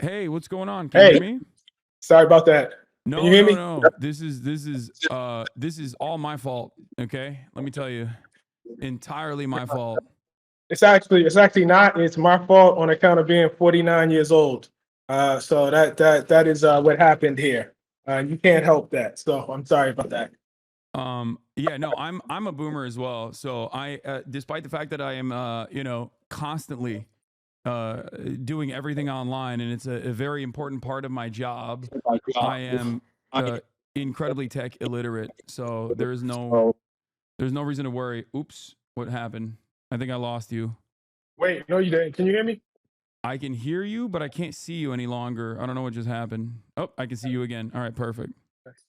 Hey, what's going on? Can you hear Hey, me? sorry about that. Can you No, hear no, me? no. This is all my fault. Okay, let me tell you, entirely my fault. It's actually not. It's my fault on account of being 49 years old. So that is what happened here. You can't help that. So I'm sorry about that. Yeah, no, I'm a boomer as well. So despite the fact that I am, constantly uh, doing everything online, and it's a very important part of my job. I am uh, incredibly tech illiterate, so there's no reason to worry. Oops, what happened? I think I lost you. Wait, no, you didn't. Can you hear me? I can hear you, but I can't see you any longer. I don't know what just happened. Oh, I can see you again. All right, perfect.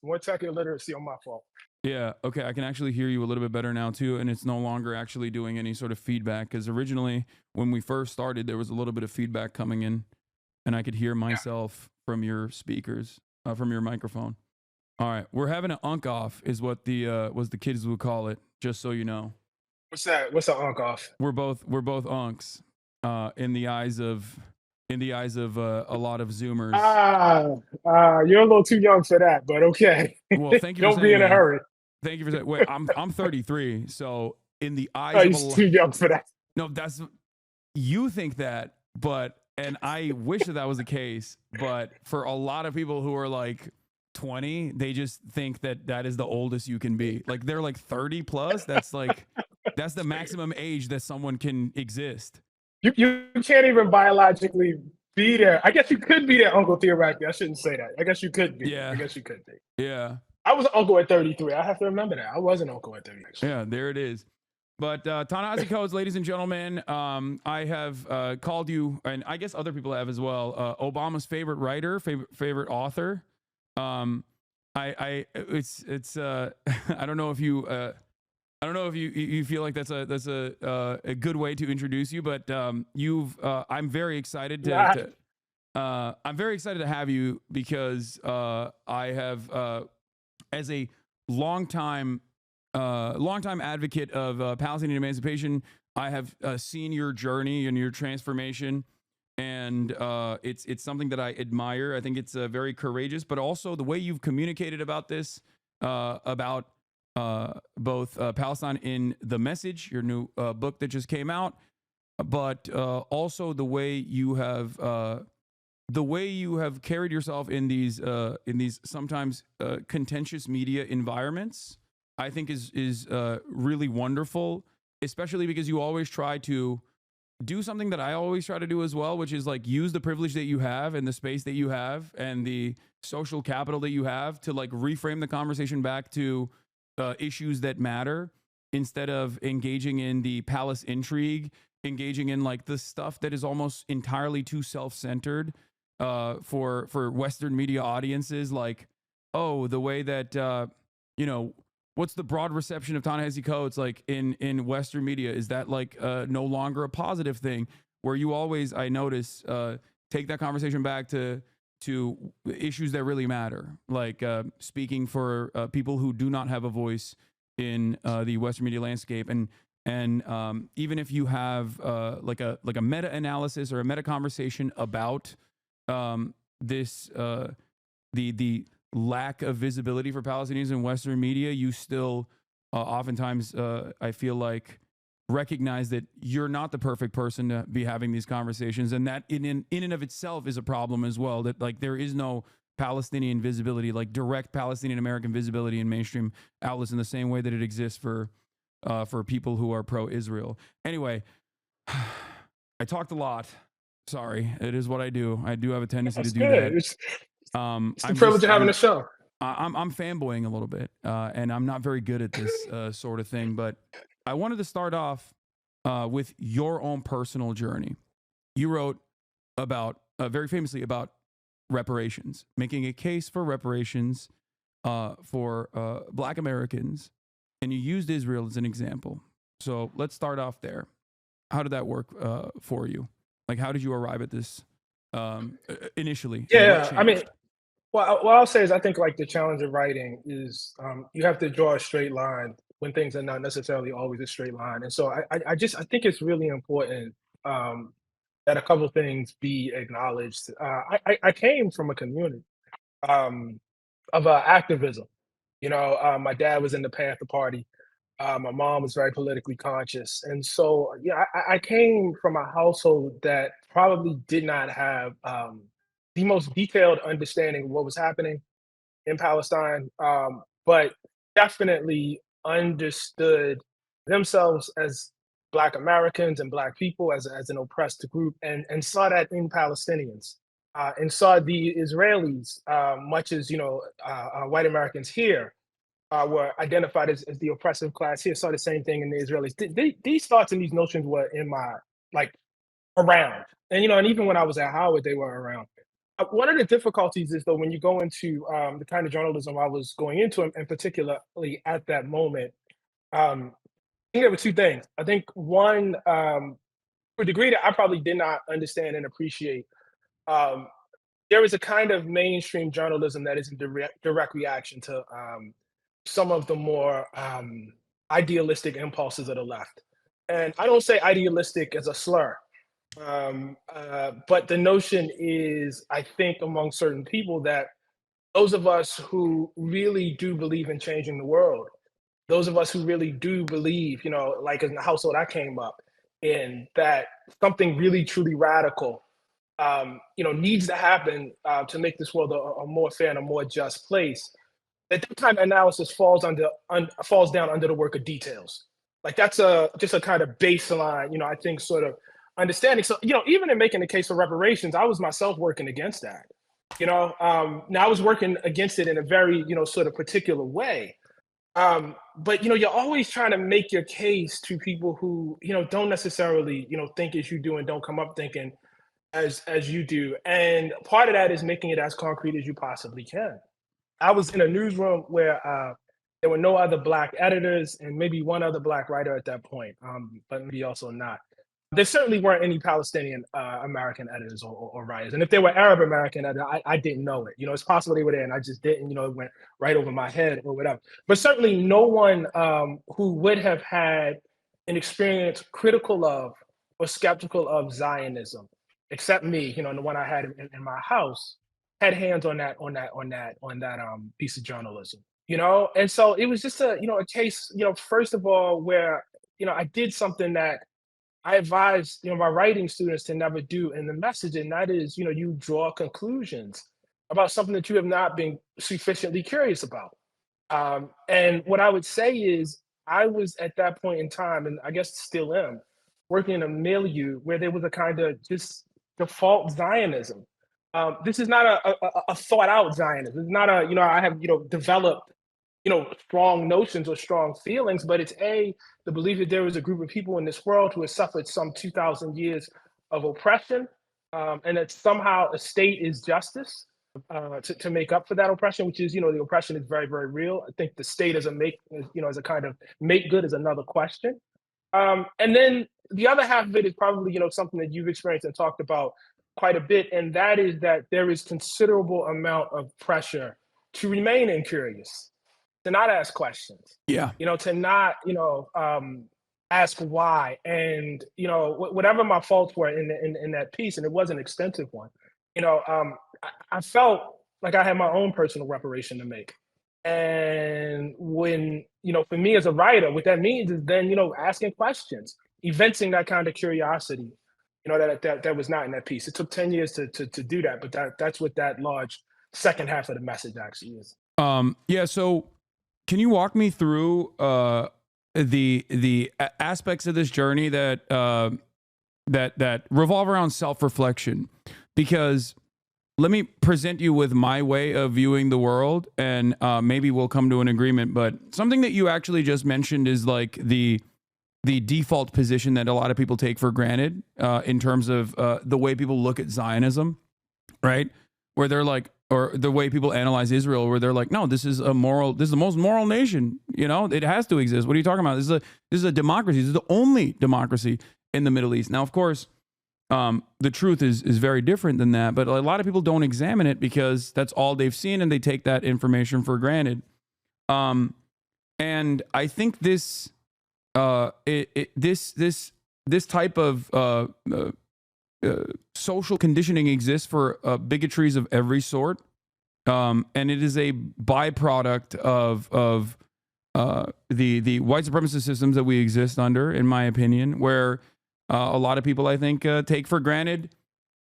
More tech illiteracy on my fault. Yeah, okay, I can actually hear you a little bit better now too, and it's no longer actually doing any sort of feedback because originally when we first started, there was a little bit of feedback coming in, and I could hear myself from your speakers, from your microphone. All right, we're having an unk off, is what the kids would call it. Just so you know, What's that? What's an unk off? we're both unks, in the eyes of a lot of Zoomers. Ah, you're a little too young for that, but okay. Well, thank you for Don't be saying in a that. hurry. Thank you for saying. Wait, I'm 33, so in the Oh, eyes of you're a too young for that. no, that's you think that, but and I wish that was the case, but for a lot of people who are like 20, they just think that that is the oldest you can be. Like they're like 30 plus. That's the maximum age that someone can exist. You can't even biologically be there. I guess you could be their uncle theoretically. I shouldn't say that. I guess you could be. I Yeah, guess you could be. yeah, I was an uncle at 33. I have to remember that. I was an uncle at 30, actually. yeah. There it is. But Ta-Nehisi Coates, ladies and gentlemen, I have called you, and I guess other people have as well. Obama's favorite writer, favorite author. Um, it's I don't know if you I don't know if you feel like that's a good way to introduce you, but I'm very excited Nah, I'm very excited to have you because I have as a longtime longtime advocate of Palestinian emancipation. I have seen your journey and your transformation, and it's something that I admire. I think it's very courageous, but also the way you've communicated about this, about both Palestine in the Message, your new book that just came out, but also the way you have carried yourself in these sometimes contentious media environments. I think is really wonderful, especially because you always try to do something that I always try to do as well, which is like use the privilege that you have and the space that you have and the social capital that you have to like reframe the conversation back to issues that matter instead of engaging in the palace intrigue, engaging in like the stuff that is almost entirely too self-centered for Western media audiences. Like, oh, the way that you know what's the broad reception of Ta-Nehisi Coates like in Western media? Is that like no longer a positive thing? Where you always, I notice, take that conversation back to issues that really matter, like speaking for people who do not have a voice in the Western media landscape, and even if you have like a meta analysis or a meta conversation about this the lack of visibility for Palestinians in Western media, you still oftentimes I feel like recognize that you're not the perfect person to be having these conversations, and that in and of itself is a problem as well. That like there is no Palestinian visibility, like direct Palestinian American visibility in mainstream outlets in the same way that it exists for people who are pro-Israel. Anyway, I talked a lot. Sorry, it is what I do. I do have a tendency to that's do good. that. It's the I'm privilege just of having a show. I'm fanboying a little bit, and I'm not very good at this sort of thing. But I wanted to start off with your own personal journey. You wrote about very famously about reparations, making a case for reparations for Black Americans, and you used Israel as an example. So let's start off there. How did that work for you? Like, how did you arrive at this initially, and what Yeah, I mean, changed? what I'll say is I think like the challenge of writing is you have to draw a straight line when things are not necessarily always a straight line. And so I think it's really important. Um, that a couple things be acknowledged. I came from a community um, of activism. My dad was in the Panther Party. My mom was very politically conscious, and so yeah, I came from a household that probably did not have the most detailed understanding of what was happening in Palestine, but definitely understood themselves as Black Americans and Black people as an oppressed group, and saw that in Palestinians, and saw the Israelis, much as white Americans here were identified as the oppressive class here, saw the same thing in the Israelis. These thoughts and these notions were in my like around, and even when I was at Howard, they were around. One of the difficulties is though when you go into the kind of journalism I was going into, and particularly at that moment, I think there were two things. I think one, to a degree that I probably did not understand and appreciate, um, there is a kind of mainstream journalism that is in direct reaction to some of the more idealistic impulses of the left. And I don't say idealistic as a slur, but the notion is, I think, among certain people that those of us who really do believe in changing the world, those of us who really do believe, like in the household I came up in, that something really truly radical, needs to happen to make this world a more fair and a more just place. That kind of analysis falls down under the work of details. Like that's just a kind of baseline, I think sort of understanding. So, even in making the case for reparations, I was myself working against that. Now I was working against it in a very, sort of particular way. But you're always trying to make your case to people who, don't necessarily, think as you do and don't come up thinking as you do. And part of that is making it as concrete as you possibly can. I was in a newsroom where there were no other Black editors and maybe one other Black writer at that point, but maybe also not. There certainly weren't any Palestinian American editors or writers. And if there were Arab American editors, I didn't know it. It's possible they were there and I just didn't, it went right over my head or whatever. But certainly no one who would have had an experience critical of or skeptical of Zionism, except me, and the one I had in my house, had hands on that piece of journalism. And so it was just a case, first of all, where I did something that I advise, my writing students to never do in the message, and that is, you draw conclusions about something that you have not been sufficiently curious about. And what I would say is, I was at that point in time, and I guess still am, working in a milieu where there was a kind of just default Zionism. This is not a thought out Zionism. It's not I have, developed strong notions or strong feelings, but it's the belief that there is a group of people in this world who have suffered some 2,000 years of oppression, and that somehow a state is justice to make up for that oppression, which is, the oppression is very, very real. I think the state as as a kind of make good is another question. And then the other half of it is probably, something that you've experienced and talked about quite a bit, and that is that there is considerable amount of pressure to remain incurious, to not ask questions, Yeah. to not, ask why. And, whatever my faults were in that piece, and it was an extensive one, I felt like I had my own personal reparation to make. And when, for me as a writer, what that means is then, asking questions, evincing that kind of curiosity, that was not in that piece. It took 10 years to do that, but that's what that large second half of the message actually is. Yeah. So can you walk me through the aspects of this journey that that revolve around self-reflection? Because let me present you with my way of viewing the world, and maybe we'll come to an agreement. But something that you actually just mentioned is like the default position that a lot of people take for granted in terms of the way people look at Zionism, right? Where they're like, or the way people analyze Israel, where they're like, no, this is the most moral nation. It has to exist. What are you talking about? This is a democracy. This is the only democracy in the Middle East. Now, of course, the truth is very different than that. But a lot of people don't examine it because that's all they've seen, and they take that information for granted. And I think this type of social conditioning exists for bigotries of every sort, and it is a byproduct of the white supremacist systems that we exist under, in my opinion, where a lot of people, I think, take for granted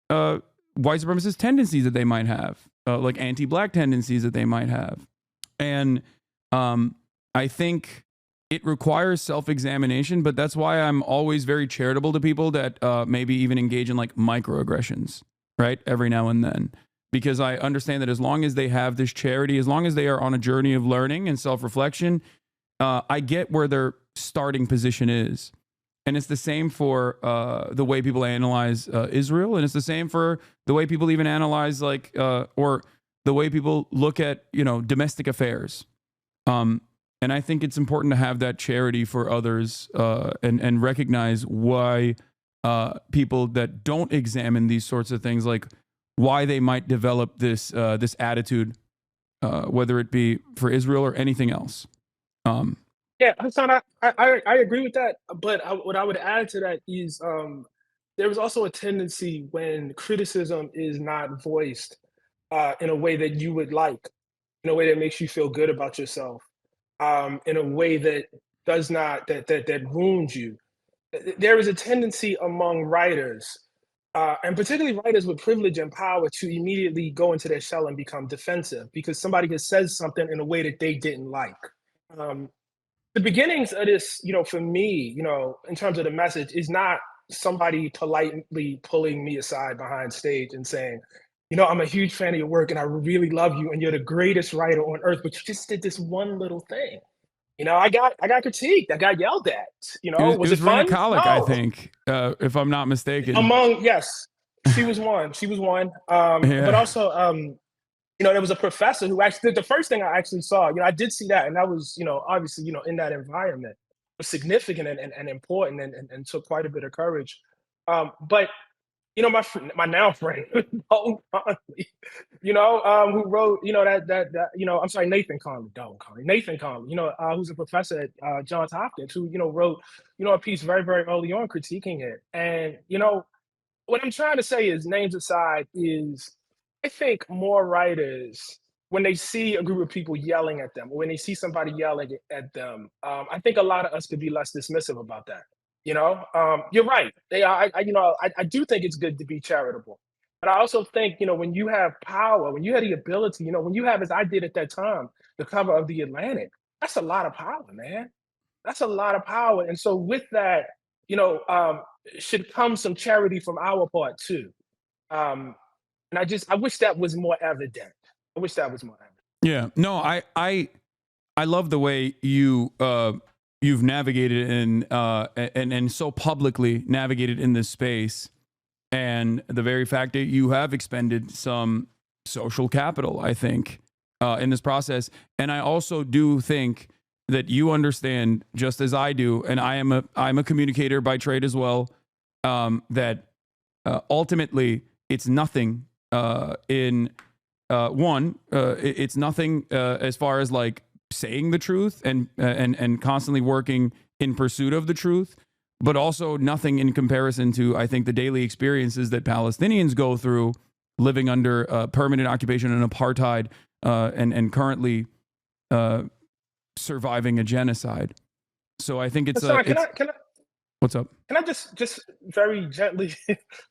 white supremacist tendencies that they might have, like anti-black tendencies that they might have. And I think it requires self-examination, but that's why I'm always very charitable to people that maybe even engage in like microaggressions, right? Every now and then. Because I understand that as long as they have this charity, as long as they are on a journey of learning and self-reflection, I get where their starting position is. And it's the same for the way people analyze Israel. And it's the same for the way people even analyze like, or the way people look at, domestic affairs. And I think it's important to have that charity for others and recognize why people that don't examine these sorts of things, like why they might develop this this attitude, whether it be for Israel or anything else. Yeah, Hassan, I agree with that. But what I would add to that is there is also a tendency when criticism is not voiced in a way that you would like, in a way that makes you feel good about yourself, in a way that does not that wounds you. There is a tendency among writers, and particularly writers with privilege and power, to immediately go into their shell and become defensive because somebody has said something in a way that they didn't like. Um, the beginnings of this, for me, in terms of the message, is not somebody politely pulling me aside behind stage and saying, I'm a huge fan of your work and I really love you and you're the greatest writer on earth, but you just did this one little thing. I got critiqued. I got yelled at. It Was was it Rena fun? Kalik, I No. think, if I'm not mistaken. Yes, she was one. She was one. But Yeah. also, there was a professor who actually the first thing I actually saw. I did see that, and that was, obviously, in that environment was significant and important and took quite a bit of courage. But my now friend, Dalton Conley, who wrote, I'm sorry, Nathan Conley, Dalton Conley, Nathan Conley, who's a professor at Johns Hopkins, who, wrote, a piece very, very early on critiquing it. And, what I'm trying to say is, names aside, is I think more writers, when they see a group of people yelling at them, or when they see somebody yelling at them, I think a lot of us could be less dismissive about that. You're right. They are. I do think it's good to be charitable, but I also think, when you have power, when you have the ability, when you have, as I did at that time, the cover of the Atlantic, that's a lot of power, man. That's a lot of power. And so with that, you know, um, should come some charity from our part too. Um, and I wish that was more evident. I wish that was more evident. Yeah. No, I love the way you've navigated and so publicly navigated in this space, and the very fact that you have expended some social capital, I think, in this process. And I also do think that you understand, just as I do, and I'm a communicator by trade as well, that ultimately it's nothing it's nothing as far as like saying the truth and constantly working in pursuit of the truth, but also nothing in comparison to, I think, the daily experiences that Palestinians go through living under permanent occupation and apartheid, and currently surviving a genocide. So I think it's Hassan, what's up? can I just very gently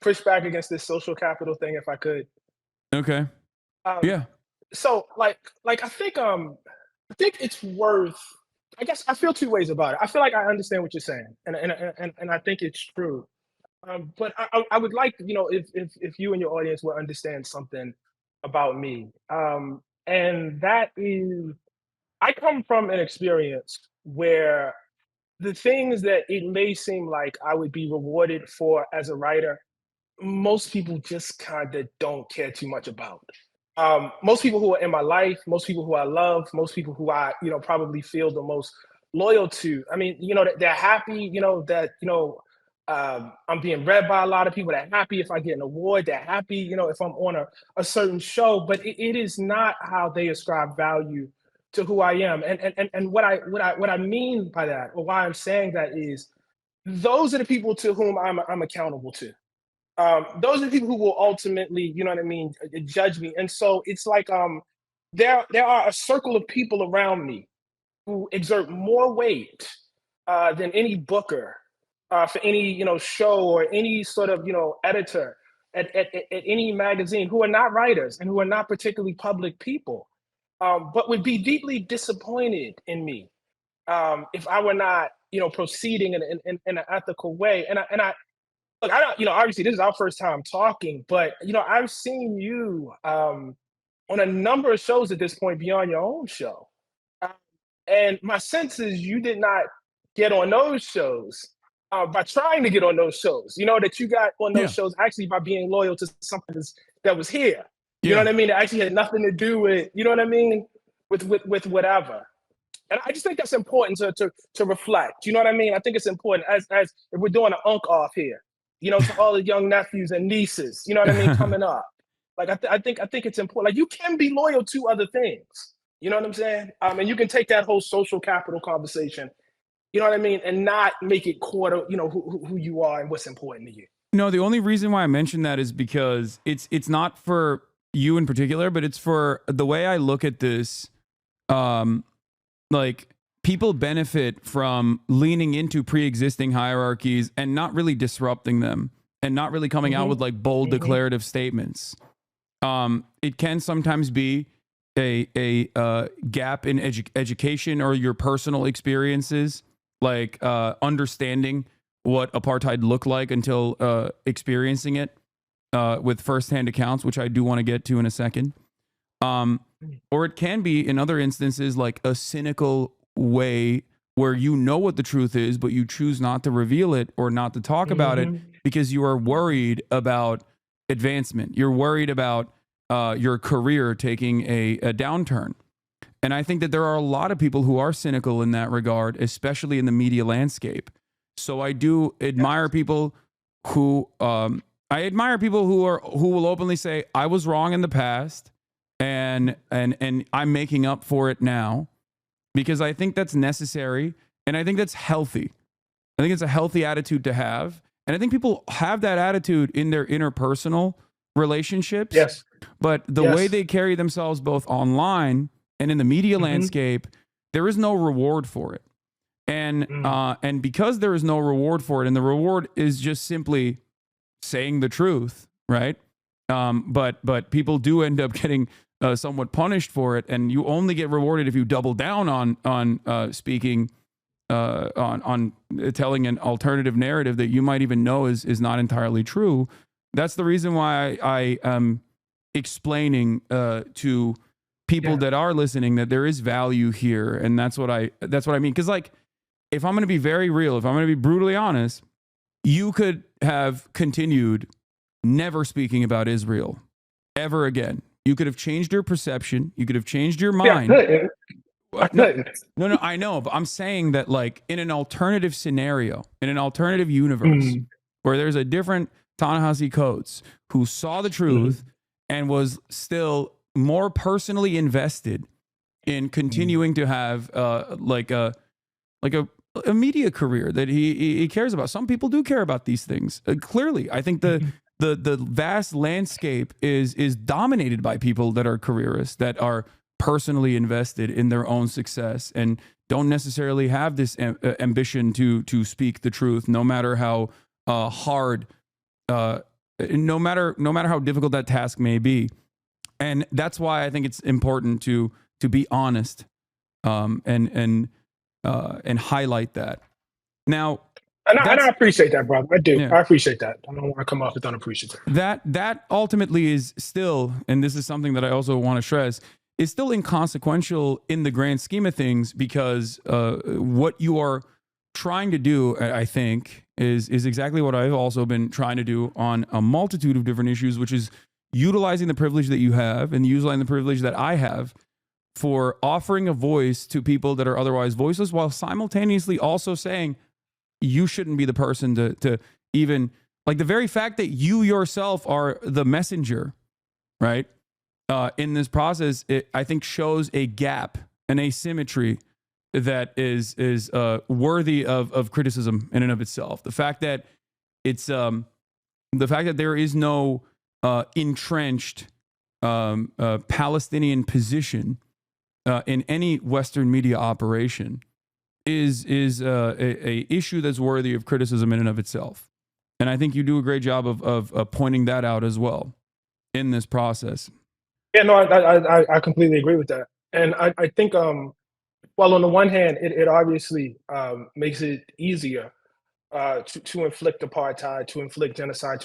push back against this social capital thing, if I could? Okay. Um, Yeah. so I think it's worth. I guess I feel two ways about it. I feel like I understand what you're saying, and I think it's true. But I would like, if you and your audience will understand something about me, and that is, I come from an experience where the things that it may seem like I would be rewarded for as a writer, most people just kind of don't care too much about. Most people who are in my life, most people who I love, most people who I, probably feel the most loyal to. I mean, they're happy, that, I'm being read by a lot of people. They're happy if I get an award. They're happy, if I'm on a certain show. But it is not how they ascribe value to who I am. And what I mean by that, or why I'm saying that, is those are the people to whom I'm accountable to. those are the people who will ultimately, you know what I mean, judge me. And so it's like there are a circle of people around me who exert more weight than any booker for any show or any sort of editor at any magazine, who are not writers and who are not particularly public people, but would be deeply disappointed in me if I were not proceeding in an ethical way. And I look, I don't, obviously this is our first time talking, but I've seen you on a number of shows at this point beyond your own show. Uh, and my sense is you did not get on those shows by trying to get on those shows. That you got on those Yeah. shows actually by being loyal to something that was here. You know Yeah. what I mean? That actually had nothing to do with, you know what I mean? With whatever. And I just think that's important to reflect. You know what I mean? I think it's important as if we're doing an unk off here, to all the young nephews and nieces, you know what I mean, coming up. Like I think it's important. Like you can be loyal to other things. You know what I'm saying? And you can take that whole social capital conversation, you know what I mean, and not make it core to who you are and what's important to you. No, the only reason why I mentioned that is because it's not for you in particular, but it's for the way I look at this. Like people benefit from leaning into pre-existing hierarchies and not really disrupting them and not really coming out with like bold declarative statements. It can sometimes be a gap in education or your personal experiences, like understanding what apartheid looked like until experiencing it with firsthand accounts, which I do want to get to in a second. Or it can be in other instances like a cynical way where you know what the truth is, but you choose not to reveal it or not to talk about it because you are worried about advancement. You're worried about your career taking a downturn. And I think that there are a lot of people who are cynical in that regard, especially in the media landscape. So I do admire people who who will openly say, I was wrong in the past and I'm making up for it now, because I think that's necessary and I think that's healthy. I think it's a healthy attitude to have. And I think people have that attitude in their interpersonal relationships. Yes. But the way they carry themselves both online and in the media landscape, there is no reward for it. And because there is no reward for it, and the reward is just simply saying the truth, right? But people do end up getting somewhat punished for it, and you only get rewarded if you double down on speaking on telling an alternative narrative that you might even know is not entirely true. That's the reason why I am explaining to people that are listening that there is value here, and that's what I mean. Because like, if I'm going to be very real, if I'm going to be brutally honest, you could have continued never speaking about Israel ever again. You could have changed your perception. You could have changed your mind. No, I know, but I'm saying that like in an alternative scenario, in an alternative universe, where there's a different Ta-Nehisi Coates who saw the truth and was still more personally invested in continuing to have like a media career that he cares about. Some people do care about these things. Clearly, I think the vast landscape is dominated by people that are careerists, that are personally invested in their own success and don't necessarily have this ambition to speak the truth, no matter how hard, no matter how difficult that task may be. And that's why I think it's important to be honest and highlight that. Now, and I appreciate that, brother. I do. Yeah. I appreciate that. I don't want to come off as unappreciative. That ultimately is still, and this is something that I also want to stress, is still inconsequential in the grand scheme of things, because what you are trying to do, I think, is exactly what I've also been trying to do on a multitude of different issues, which is utilizing the privilege that you have and utilizing the privilege that I have for offering a voice to people that are otherwise voiceless, while simultaneously also saying you shouldn't be the person to even, like, the very fact that you yourself are the messenger, right? In this process, it, I think, shows a gap, an asymmetry that is worthy of criticism in and of itself. The fact that it's the fact that there is no entrenched Palestinian position in any Western media operation is a issue that's worthy of criticism in and of itself. And I think you do a great job of pointing that out as well in this process. Yeah, no, I completely agree with that. And I think, well, on the one hand, it obviously makes it easier to inflict apartheid, to inflict genocide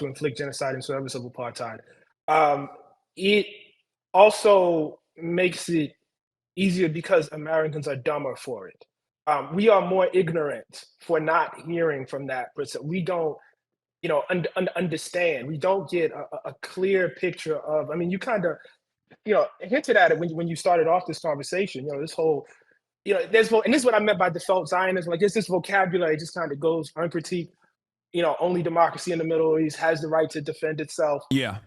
in service of apartheid. Um, it also makes it easier because Americans are dumber for it. We are more ignorant for not hearing from that person. We don't, understand. We don't get a clear picture of. I mean, you kind of, hinted at it when you started off this conversation. This whole, and this is what I meant by default Zionism. Like, it's this vocabulary just kind of goes uncritiqued. Only democracy in the Middle East has the right to defend itself, Yeah.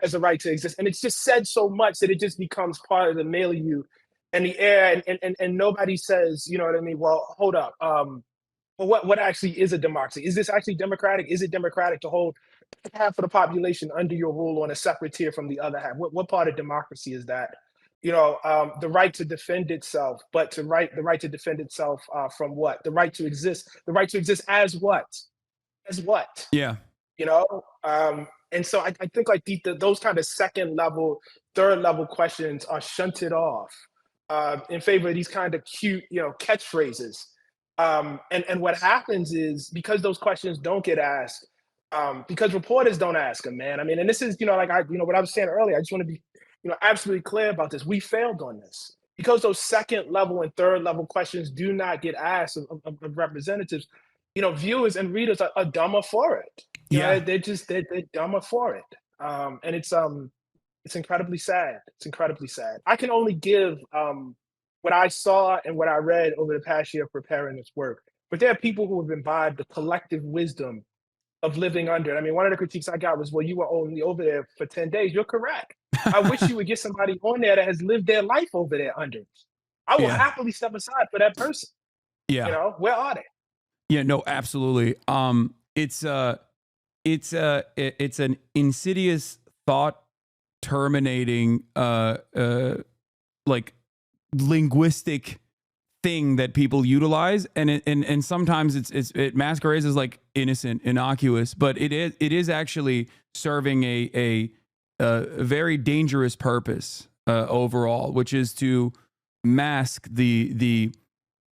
has the right to exist, and it's just said so much that it just becomes part of the milieu and the air, and nobody says, you know what I mean? Well, hold up. Well, what actually is a democracy? Is this actually democratic? Is it democratic to hold half of the population under your rule on a separate tier from the other half? What part of democracy is that? The right to defend itself, but the right to defend itself from what? The right to exist. The right to exist as what? As what? Yeah. And so I think like those kind of second level, third level questions are shunted off in favor of these kind of cute, catchphrases. And what happens is because those questions don't get asked, because reporters don't ask them, man. I mean, and this is, what I was saying earlier. I just want to be, absolutely clear about this. We failed on this because those second level and third level questions do not get asked of representatives. Viewers and readers are dumber for it. Yeah. They're dumber for it. And it's incredibly sad. It's incredibly sad. I can only give what I saw and what I read over the past year preparing this work. But there are people who have imbibed the collective wisdom of living under it. I mean, one of the critiques I got was, well, you were only over there for 10 days. You're correct. I wish you would get somebody on there that has lived their life over there under it. I will happily step aside for that person. Yeah. Where are they? Yeah, no, absolutely. It's an insidious thought terminating like linguistic thing that people utilize, and sometimes it masquerades as like innocent, innocuous, but it is actually serving a very dangerous purpose overall, which is to mask the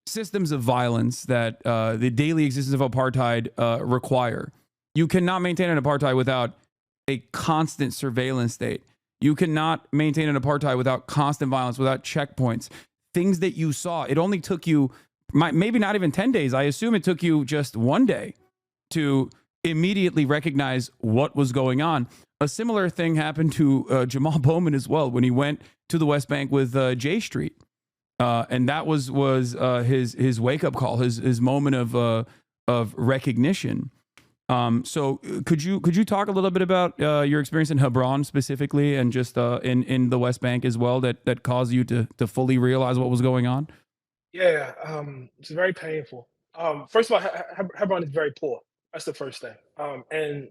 systems of violence that the daily existence of apartheid require. You cannot maintain an apartheid without a constant surveillance state. You cannot maintain an apartheid without constant violence, without checkpoints. Things that you saw, it only took you maybe not even 10 days. I assume it took you just one day to immediately recognize what was going on. A similar thing happened to Jamal Bowman as well when he went to the West Bank with J Street. And that was his wake up call, his moment of recognition. So could you talk a little bit about your experience in Hebron specifically, and just in the West Bank as well, that caused you to fully realize what was going on? Yeah, it's very painful. First of all, Hebron is very poor. That's the first thing. And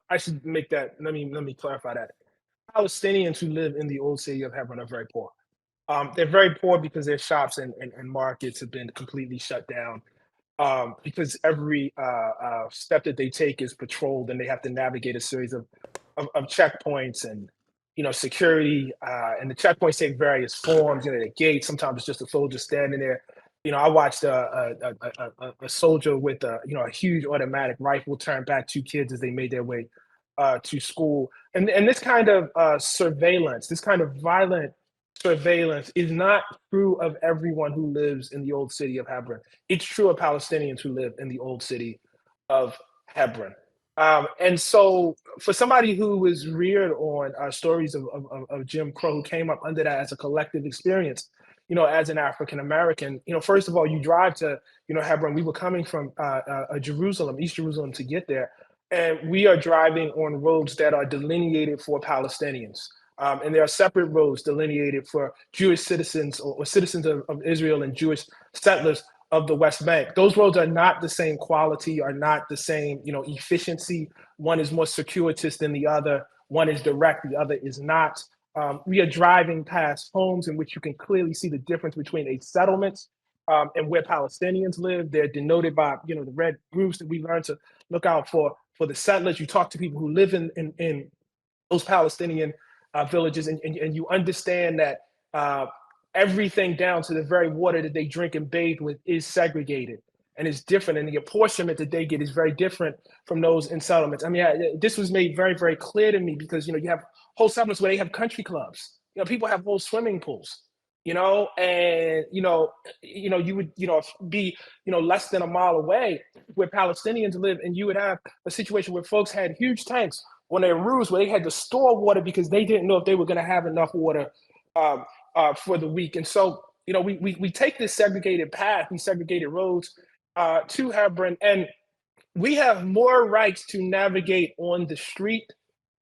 I should make that. Let me clarify that. Palestinians who live in the old city of Hebron are very poor. They're very poor because their shops and markets have been completely shut down. Because every step that they take is patrolled, and they have to navigate a series of checkpoints and security. And the checkpoints take various forms. The gates. Sometimes it's just a soldier standing there. I watched a soldier with a huge automatic rifle turn back two kids as they made their way to school. And this kind of surveillance, this kind of violent surveillance is not true of everyone who lives in the old city of Hebron. It's true of Palestinians who live in the old city of Hebron. And so for somebody who was reared on stories of Jim Crow, who came up under that as a collective experience, as an African American, first of all, you drive to, Hebron. We were coming from Jerusalem, East Jerusalem, to get there. And we are driving on roads that are delineated for Palestinians. And there are separate roads delineated for Jewish citizens or citizens of Israel and Jewish settlers of the West Bank. Those roads are not the same quality, are not the same, efficiency. One is more circuitous than the other. One is direct, the other is not. We are driving past homes in which you can clearly see the difference between a settlement and where Palestinians live. They're denoted by, the red groups that we learned to look out for the settlers. You talk to people who live in those Palestinian villages, and you understand that everything down to the very water that they drink and bathe with is segregated and is different. And the apportionment that they get is very different from those in settlements. I mean, this was made very, very clear to me because, you have whole settlements where they have country clubs. People have whole swimming pools, and, you would, be, less than a mile away where Palestinians live. And you would have a situation where folks had huge tanks on their roofs where they had to store water because they didn't know if they were going to have enough water for the week. And so, we take this segregated path, these segregated roads to Hebron, and we have more rights to navigate on the street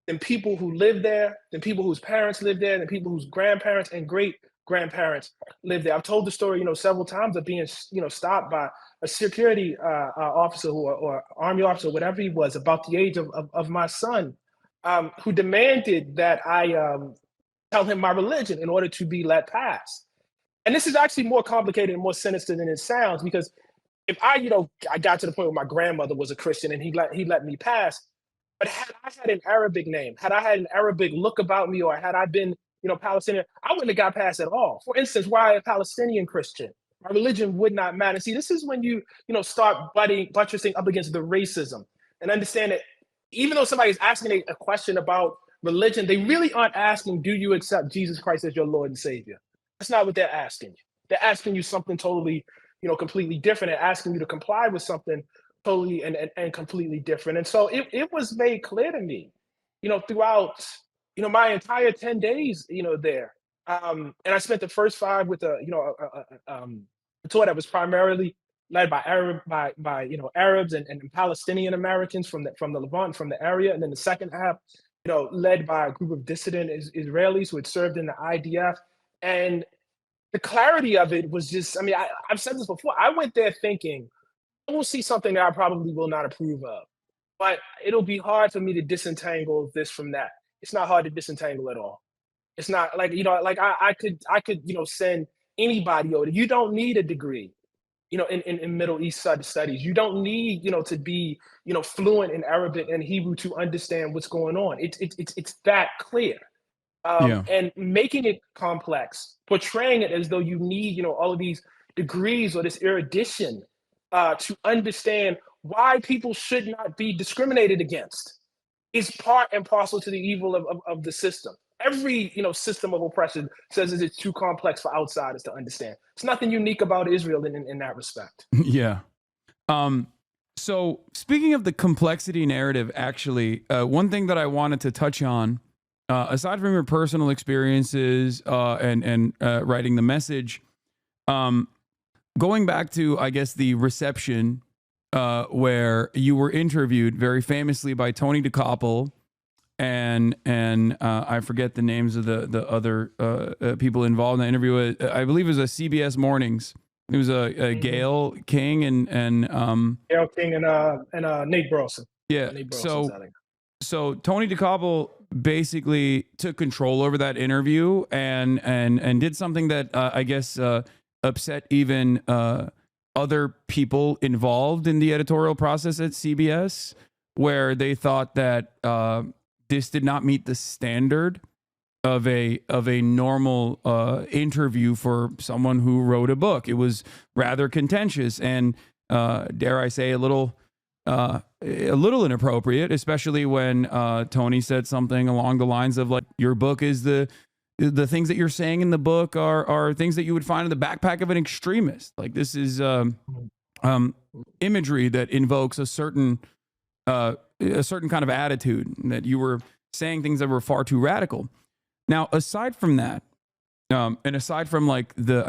than people who live there, than people whose parents live there, than people whose grandparents and great grandparents live there. I've told the story, several times of being, stopped by a security officer or army officer, whatever he was, about the age of my son, who demanded that I tell him my religion in order to be let pass. And this is actually more complicated and more sinister than it sounds, because if I got to the point where my grandmother was a Christian and he let me pass, but had I had an Arabic name, had I had an Arabic look about me, or had I been, Palestinian, I wouldn't have got past at all. For instance, why a Palestinian Christian? My religion would not matter. See, this is when you start buttressing up against the racism and understand that even though somebody's asking a question about religion, they really aren't asking, do you accept Jesus Christ as your Lord and Savior? That's not what they're asking you. They're asking you something totally, completely different, and asking you to comply with something totally and completely different. And so it was made clear to me, throughout, my entire 10 days, there. And I spent the first 5 with a tour that was primarily led by Arabs and Palestinian Americans from the Levant, from the area. And then the second half, led by a group of dissident Israelis who had served in the IDF. And the clarity of it was just, I mean, I've said this before. I went there thinking, I will see something that I probably will not approve of, but it'll be hard for me to disentangle this from that. It's not hard to disentangle at all. It's not like, I could, send anybody over. You don't need a degree, in Middle East studies. You don't need, to be, fluent in Arabic and Hebrew to understand what's going on. It's that clear. And making it complex, portraying it as though you need, all of these degrees or this erudition to understand why people should not be discriminated against is part and parcel to the evil of the system. Every system of oppression says it's too complex for outsiders to understand. It's nothing unique about Israel in that respect. Yeah. So speaking of the complexity narrative, actually, one thing that I wanted to touch on, aside from your personal experiences and writing the message, going back to, I guess, the reception where you were interviewed very famously by Ta-Nehisi Coates and I forget the names of the other people involved in the interview. I believe it was a CBS Mornings. It was a Gail King and Gail King and Nate Burleson. Yeah. Nate So Ta-Nehisi Coates basically took control over that interview and did something that I guess upset even other people involved in the editorial process at CBS, where they thought that this did not meet the standard of a normal interview for someone who wrote a book. It was rather contentious and dare I say a little inappropriate, especially when Tony said something along the lines of like, your book is the things that you're saying in the book are things that you would find in the backpack of an extremist. Like, this is imagery that invokes a certain kind of attitude, that you were saying things that were far too radical. Now, aside from that, and aside from like the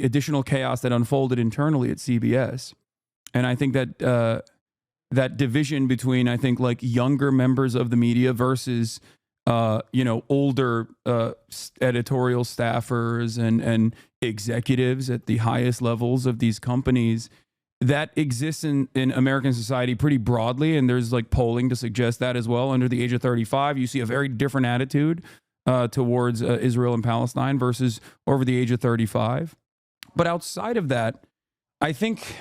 additional chaos that unfolded internally at CBS, and I think that that division between, I think, like younger members of the media versus older editorial staffers and executives at the highest levels of these companies that exists in American society pretty broadly. And there's like polling to suggest that as well. Under the age of 35, you see a very different attitude towards Israel and Palestine versus over the age of 35. But outside of that, I think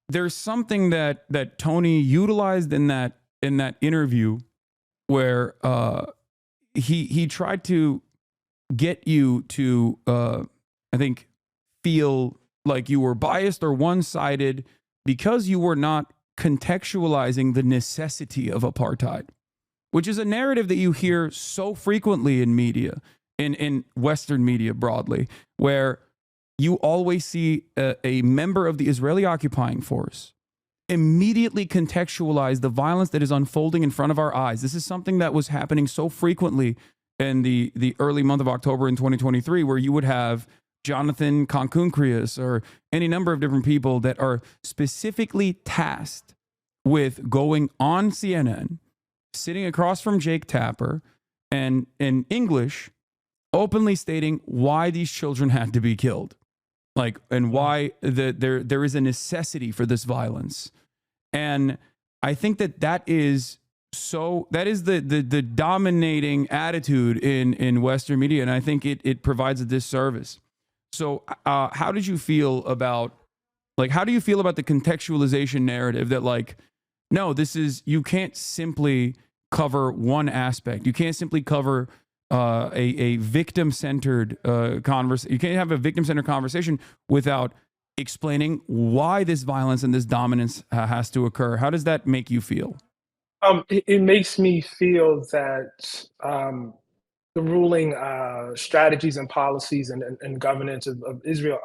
there's something that Tony utilized in that interview where he tried to get you to I think feel like you were biased or one-sided because you were not contextualizing the necessity of apartheid, which is a narrative that you hear so frequently in media, in Western media broadly, where you always see a member of the Israeli occupying force immediately contextualize the violence that is unfolding in front of our eyes. This is something that was happening so frequently in the early month of October in 2023, where you would have Jonathan Concuncreus or any number of different people that are specifically tasked with going on CNN, sitting across from Jake Tapper, and in English, openly stating why these children had to be killed, and why there is a necessity for this violence. And I think that is the dominating attitude in Western media, and I think it provides a disservice. So how did you feel about the contextualization narrative that no, you can't simply cover one aspect. You can't simply cover a victim-centered conversation. You can't have a victim-centered conversation without explaining why this violence and this dominance has to occur. How does that make you feel? It makes me feel that the ruling strategies and policies and governance of Israel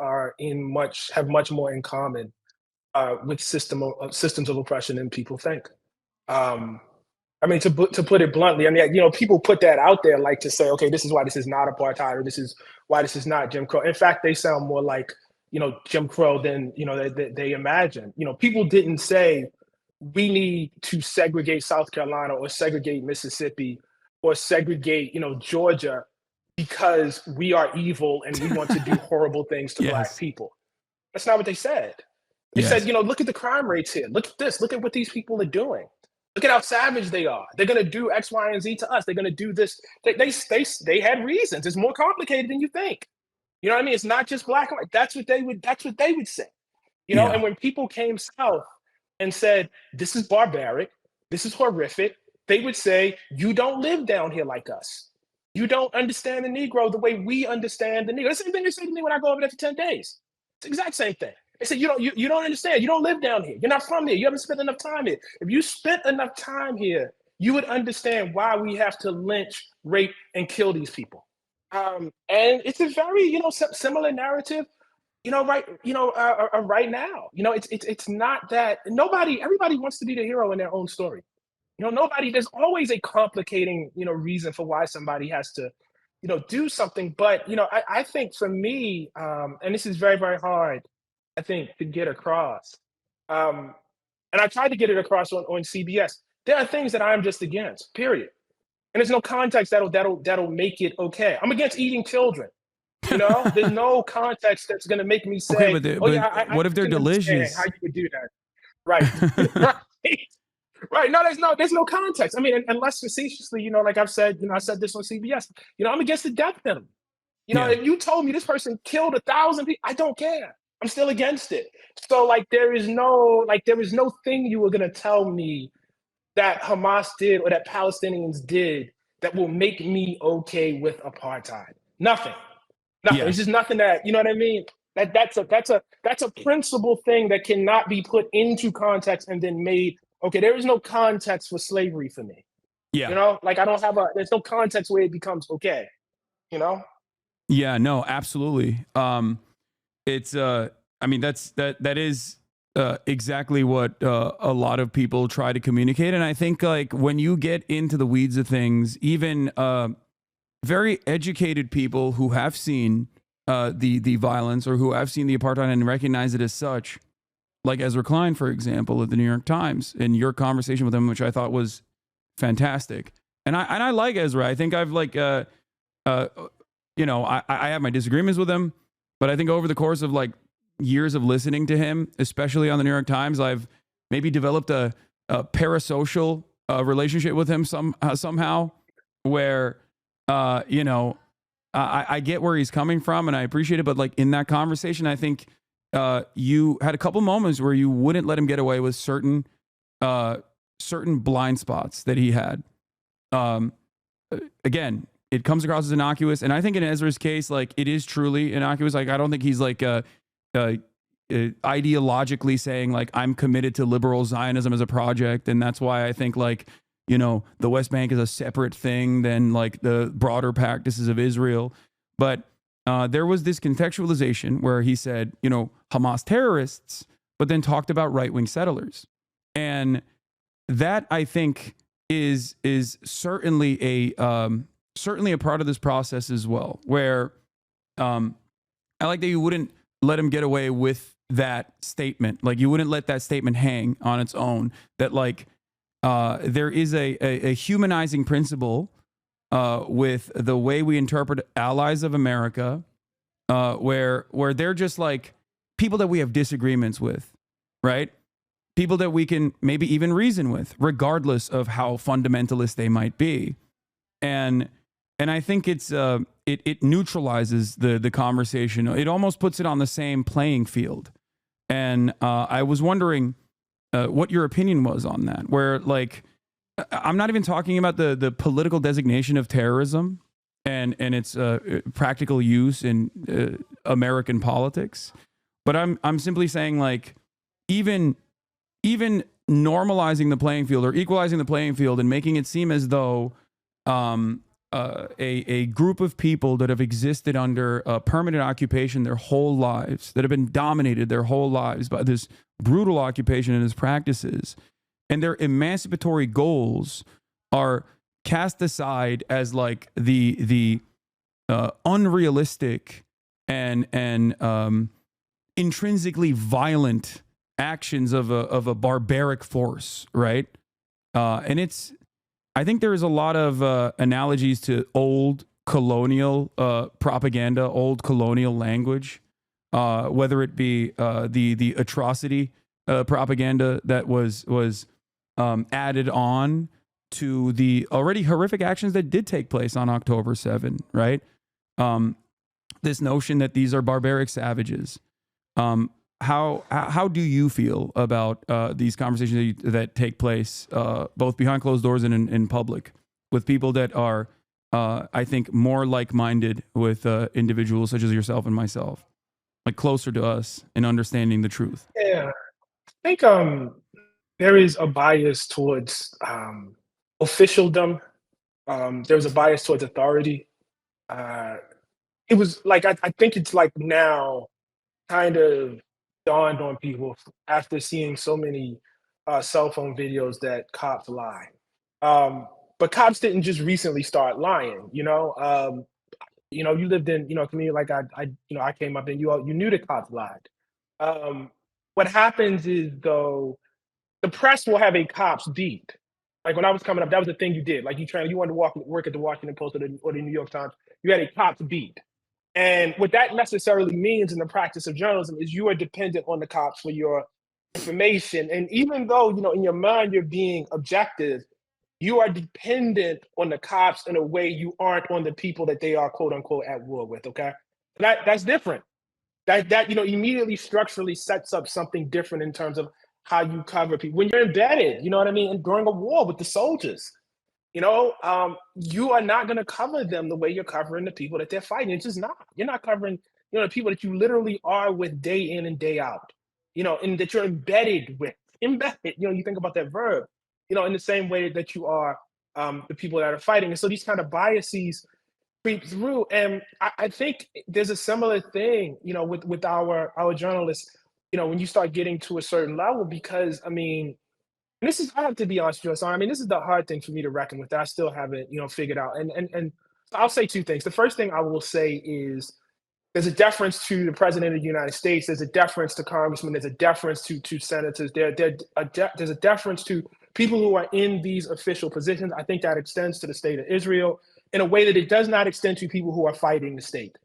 have much more in common with systems of oppression than people think. I mean, to put it bluntly, I mean, people put that out there to say, okay, this is why this is not apartheid, or this is why this is not Jim Crow. In fact, they sound more like Jim Crow than they imagine. People didn't say we need to segregate South Carolina or segregate Mississippi or segregate Georgia because we are evil and we want to do horrible things to Black people. That's not what they said. They said, look at the crime rates here. Look at this. Look at what these people are doing. Look at how savage they are. They're going to do X, Y, and Z to us. They're going to do this. They had reasons. It's more complicated than you think. You know what I mean? It's not just black and white. That's what they would say. And when people came south and said, this is barbaric, this is horrific, they would say, you don't live down here like us. You don't understand the Negro the way we understand the Negro. That's the same thing they say to me when I go over there for 10 days. It's the exact same thing. They say, you don't understand. You don't live down here. You're not from here. You haven't spent enough time here. If you spent enough time here, you would understand why we have to lynch, rape, and kill these people. And it's a very, similar narrative, right now. It's not that everybody wants to be the hero in their own story. There's always a complicating, reason for why somebody has to, do something. But, I think for me, and this is very, very hard, I think, to get across. And I tried to get it across on CBS. There are things that I'm just against, period. And there's no context that'll make it okay. I'm against eating children. There's no context that's going to make me say, what if they're delicious? How you would do that? Right. Right. No, there's no context. I mean, unless facetiously, like I've said, I said this on CBS, I'm against the death penalty. If you told me this person killed 1,000 people, I don't care. I'm still against it. So there is no thing you were going to tell me that Hamas did or that Palestinians did that will make me okay with apartheid. Nothing. Yeah. It's just nothing that, you know what I mean? That's a principle thing that cannot be put into context and then made, okay, there is no context for slavery for me. Yeah. There's no context where it becomes okay, Yeah, no, absolutely. It's I mean, that is exactly what a lot of people try to communicate. And I think when you get into the weeds of things, even very educated people who have seen the violence or who have seen the apartheid and recognize it as such, like Ezra Klein, for example, at the New York Times, in your conversation with him, which I thought was fantastic, And I like Ezra. I think I've like uh, I have my disagreements with him, but I think over the course of like years of listening to him, especially on the New York Times, I've maybe developed a parasocial relationship with him somehow, where uh, you know I get where he's coming from and I appreciate it, but like in that conversation, I think you had a couple moments where you wouldn't let him get away with uh, certain blind spots that he had. Um, Again, it comes across as innocuous, and I think in Ezra's case, like it is truly innocuous. Like I don't think he's like ideologically saying like I'm committed to liberal Zionism as a project, and that's why I think like the West Bank is a separate thing than like the broader practices of Israel. But there was this contextualization where he said Hamas terrorists, but then talked about right wing settlers, and that I think is certainly a part of this process as well. Where I like that you wouldn't let him get away with that statement. Like you wouldn't let that statement hang on its own. That like there is a humanizing principle with the way we interpret allies of America, where they're just like people that we have disagreements with, right? People that we can maybe even reason with, regardless of how fundamentalist they might be. And I think it neutralizes the conversation. It almost puts it on the same playing field. And I was wondering what your opinion was on that. Where like I'm not even talking about the political designation of terrorism and its practical use in American politics, but I'm simply saying like even normalizing the playing field or equalizing the playing field and making it seem as though a group of people that have existed under permanent occupation their whole lives, that have been dominated their whole lives by this brutal occupation and its practices, and their emancipatory goals are cast aside as like the unrealistic and intrinsically violent actions of a barbaric force, right? And I think there is a lot of analogies to old colonial propaganda, old colonial language, whether it be the atrocity propaganda that was added on to the already horrific actions that did take place on October 7, right? This notion that these are barbaric savages. How do you feel about these conversations that take place both behind closed doors and in public with people that are, I think, more like-minded with individuals such as yourself and myself, like closer to us in understanding the truth? Yeah, I think there is a bias towards officialdom. There was a bias towards authority. Uh, it was like I think it's like now kind of dawned on people after seeing so many cell phone videos that cops lie. Um, but cops didn't just recently start lying. You lived in a community like I came up in. You knew the cops lied. Um, what happens is though the press will have a cops beat. Like when I was coming up, that was the thing you did. Like you wanted to work at the Washington Post or the New York Times. You had a cops beat. And what that necessarily means in the practice of journalism is you are dependent on the cops for your information. And even though, in your mind you're being objective, you are dependent on the cops in a way you aren't on the people that they are quote unquote at war with. Okay. That's different. That immediately structurally sets up something different in terms of how you cover people. When you're embedded, you know what I mean, and during a war with the soldiers, you are not going to cover them the way you're covering the people that they're fighting. It's just not. You're not covering, the people that you literally are with day in and day out, and that you're embedded with. Embedded, you think about that verb, in the same way that you are the people that are fighting. And so these kind of biases creep through. And I think there's a similar thing, with our journalists, when you start getting to a certain level, because I mean, and this is I have to be honest with you, so I mean, this is the hard thing for me to reckon with that I still haven't, figured out. And I'll say two things. The first thing I will say is there's a deference to the president of the United States. There's a deference to congressmen. There's a deference to senators. There's a deference to people who are in these official positions. I think that extends to the state of Israel in a way that it does not extend to people who are fighting the state.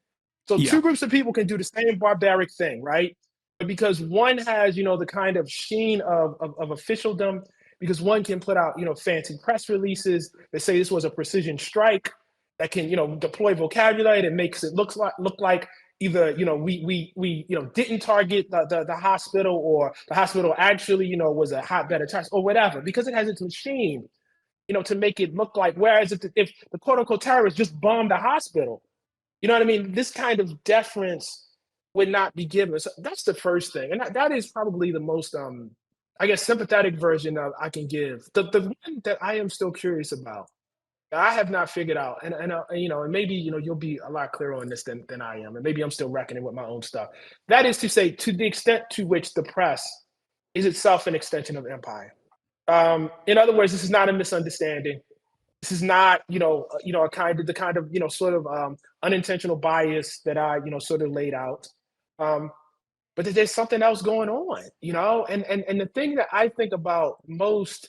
So Yeah. two groups of people can do the same barbaric thing, right? But because one has, the kind of sheen of officialdom, because one can put out, fancy press releases that say this was a precision strike, that can, deploy vocabulary that makes it look like either, we didn't target the hospital, or the hospital actually, was a hotbed of attacks or whatever, because it has its machine, to make it look like, whereas if the quote unquote terrorists just bombed the hospital, you know what I mean? This kind of deference would not be given. So that's the first thing, and that is probably the most, I guess, sympathetic version of I can give. The one that I am still curious about, I have not figured out, and maybe you'll be a lot clearer on this than I am, and maybe I'm still reckoning with my own stuff. That is to say, to the extent to which the press is itself an extension of empire. In other words, this is not a misunderstanding. This is not, a kind of, sort of unintentional bias that I, sort of laid out. Um, but there's something else going on, and the thing that I think about most,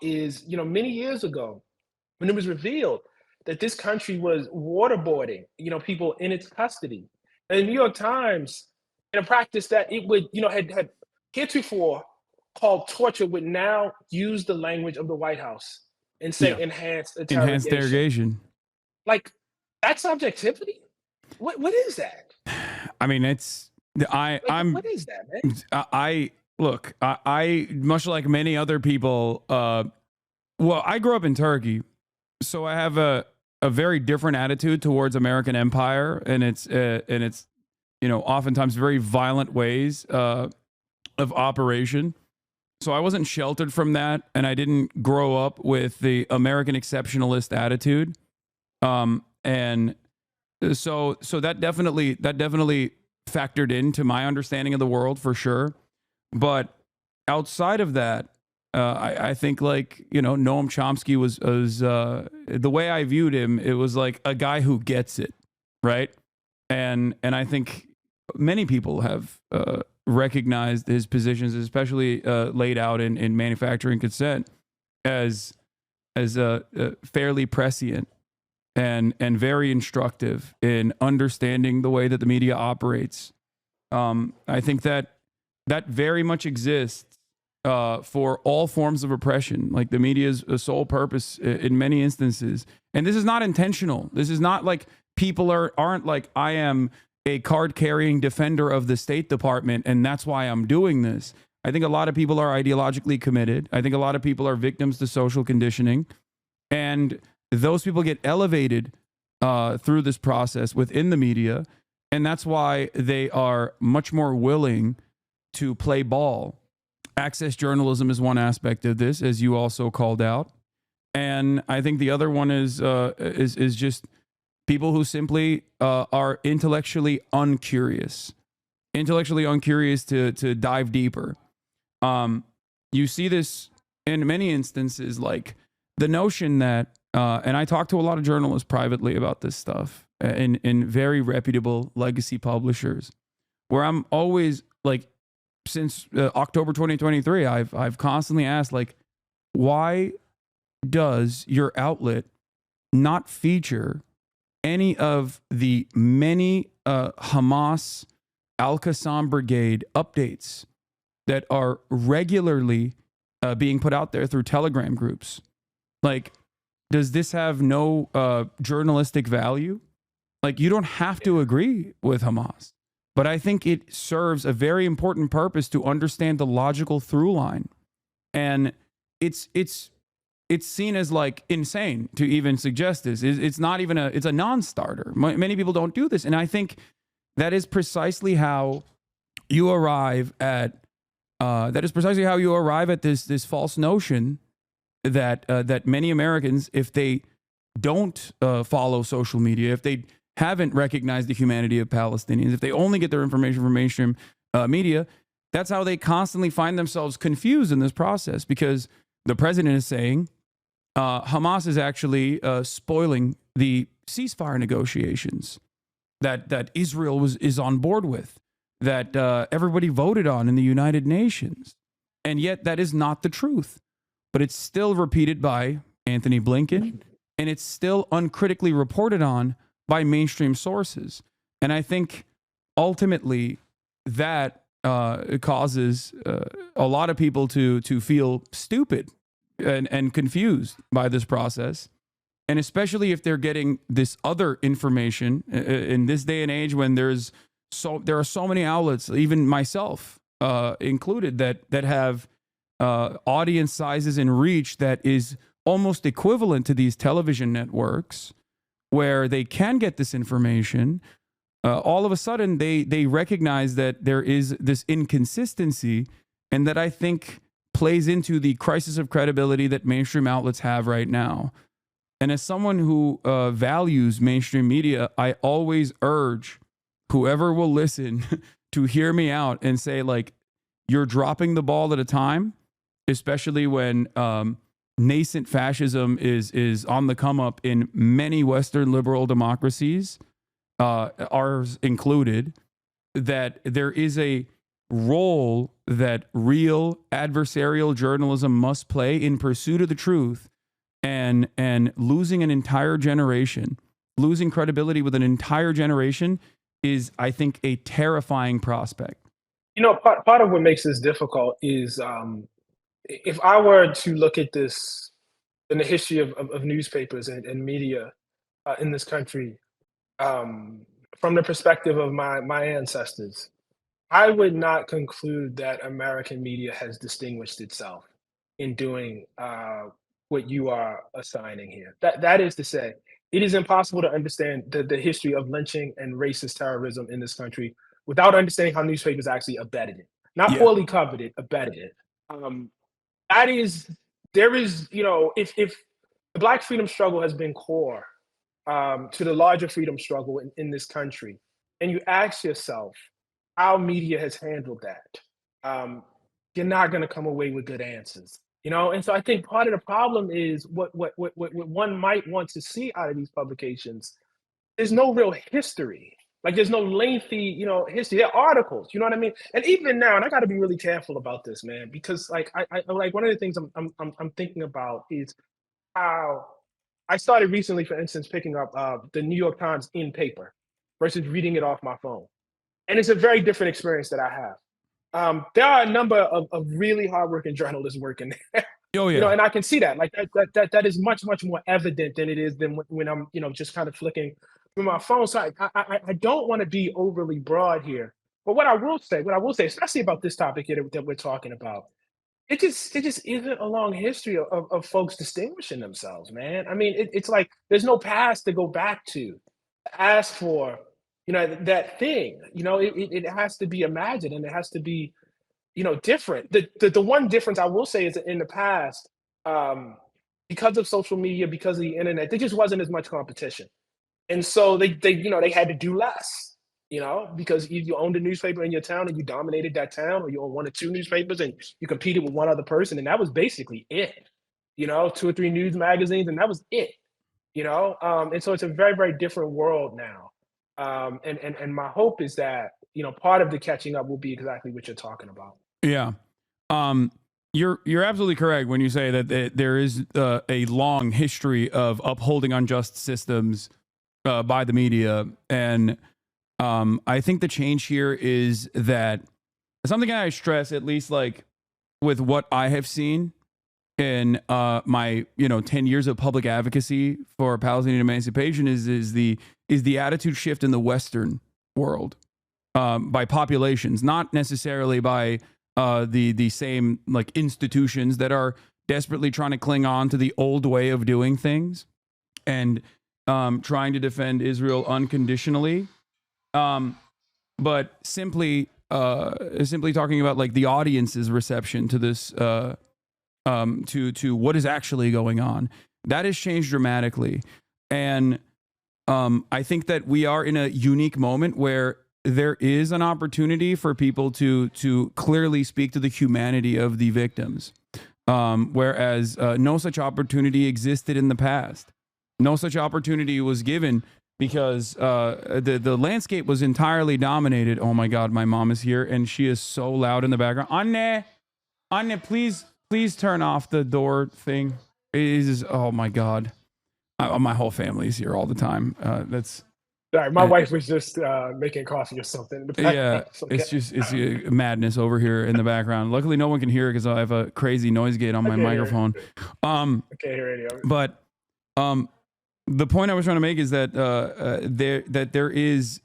is, many years ago, when it was revealed that this country was waterboarding, people in its custody. And the New York Times, in a practice that it would, had heretofore called torture, would now use the language of the White House and say Yeah. enhanced Enhanced interrogation. interrogation. Like, that's objectivity? What is that? I mean, I'm what is that, man? I look, I much like many other people, well, I grew up in Turkey, so I have a very different attitude towards American empire, and it's oftentimes very violent ways of operation. So I wasn't sheltered from that, and I didn't grow up with the American exceptionalist attitude. And so that definitely factored into my understanding of the world for sure. But outside of that, I think, like, Noam Chomsky was the way I viewed him. It was like a guy who gets it, right? And I think many people have recognized his positions, especially laid out in Manufacturing Consent, as fairly prescient and very instructive in understanding the way that the media operates. I think that very much exists for all forms of oppression. Like, the media's sole purpose in many instances, and this is not intentional. This is not like people aren't like, I am a card-carrying defender of the State Department, and that's why I'm doing this. I think a lot of people are ideologically committed. I think a lot of people are victims to social conditioning, and those people get elevated through this process within the media, and that's why they are much more willing to play ball. Access journalism is one aspect of this, as you also called out, and I think the other one is just people who simply are intellectually uncurious to dive deeper. You see this in many instances, like the notion that, and I talk to a lot of journalists privately about this stuff in very reputable legacy publishers, where I'm always like, since October 2023, I've constantly asked, like, why does your outlet not feature any of the many Hamas Al-Qassam Brigade updates that are regularly being put out there through Telegram groups? Like, does this have no journalistic value? Like, you don't have to agree with Hamas, but I think it serves a very important purpose to understand the logical through line. And it's seen as like insane to even suggest this. It's not even it's a non-starter. Many people don't do this. And I think that is precisely how you arrive at this false notion that many Americans, if they don't follow social media, if they haven't recognized the humanity of Palestinians, if they only get their information from mainstream media, that's how they constantly find themselves confused in this process, because the president is saying Hamas is actually spoiling the ceasefire negotiations that Israel is on board with, that everybody voted on in the United Nations. And yet that is not the truth. but it's still repeated by Anthony Blinken, and it's still uncritically reported on by mainstream sources. And I think ultimately that causes a lot of people to feel stupid and confused by this process. And especially if they're getting this other information in this day and age when there are so many outlets, even myself included, that have audience sizes and reach that is almost equivalent to these television networks, where they can get this information. All of a sudden, they recognize that there is this inconsistency, and that I think plays into the crisis of credibility that mainstream outlets have right now. And as someone who values mainstream media, I always urge whoever will listen to hear me out and say, like, you're dropping the ball at a time, especially when nascent fascism is on the come up in many Western liberal democracies, ours included, that there is a role that real adversarial journalism must play in pursuit of the truth. And losing an entire generation, losing credibility with an entire generation is, I think, a terrifying prospect. You know, part of what makes this difficult is if I were to look at this in the history of newspapers and media in this country from the perspective of my ancestors, I would not conclude that American media has distinguished itself in doing what you are assigning here. That is to say, it is impossible to understand the history of lynching and racist terrorism in this country without understanding how newspapers actually abetted it. Not poorly covered it, abetted it. That is, there is, you know, if the Black freedom struggle has been core to the larger freedom struggle in this country, and you ask yourself how media has handled that, you're not going to come away with good answers. You know, and so I think part of the problem is what one might want to see out of these publications. There's no real history. Like there's no lengthy, you know, history. There are articles, you know what I mean? And even now, and I got to be really careful about this, man, because like I like one of the things I'm thinking about is how I started recently, for instance, picking up the New York Times in paper versus reading it off my phone, and it's a very different experience that I have. There are a number of really hardworking journalists working there. Oh yeah, You know, and I can see that. Like that is much more evident than it is than when I'm, you know, just kind of flicking through my phone. So I don't want to be overly broad here. But what I will say, especially about this topic here that we're talking about, it just isn't a long history of folks distinguishing themselves, man. I mean, it's like there's no past to go back to ask for, you know, that thing. You know, it has to be imagined, and it has to be, you know, different. The one difference I will say is that in the past, because of social media, because of the internet, there just wasn't as much competition, and so they you know, they had to do less. You know, because you owned a newspaper in your town and you dominated that town, or you own one or two newspapers and you competed with one other person, and that was basically it. You know, two or three news magazines, and that was it. You know, and so it's a very different world now. And my hope is that, you know, part of the catching up will be exactly what you're talking about. yeah. You're absolutely correct when you say that there is a long history of upholding unjust systems by the media. And I think the change here is that something I stress, at least like with what I have seen in my 10 years of public advocacy for Palestinian emancipation, is the attitude shift in the Western world by populations, not necessarily by the same like institutions that are desperately trying to cling on to the old way of doing things and trying to defend Israel unconditionally. But simply talking about like the audience's reception to this, to what is actually going on, that has changed dramatically. And I think that we are in a unique moment where there is an opportunity for people to clearly speak to the humanity of the victims, whereas no such opportunity existed in the past. No such opportunity was given because the landscape was entirely dominated. Oh my God, my mom is here and she is so loud in the background. Anne, please please turn off the door thing. It is, oh my God. My whole family's here all the time. That's Sorry, my uh, wife was just making coffee or something in the yeah. background. It's okay. It's just madness over here in the background. Luckily, no one can hear it because I have a crazy noise gate on I my can't hear microphone. it. Um, I can't hear any of it. but um, the point I was trying to make is that there is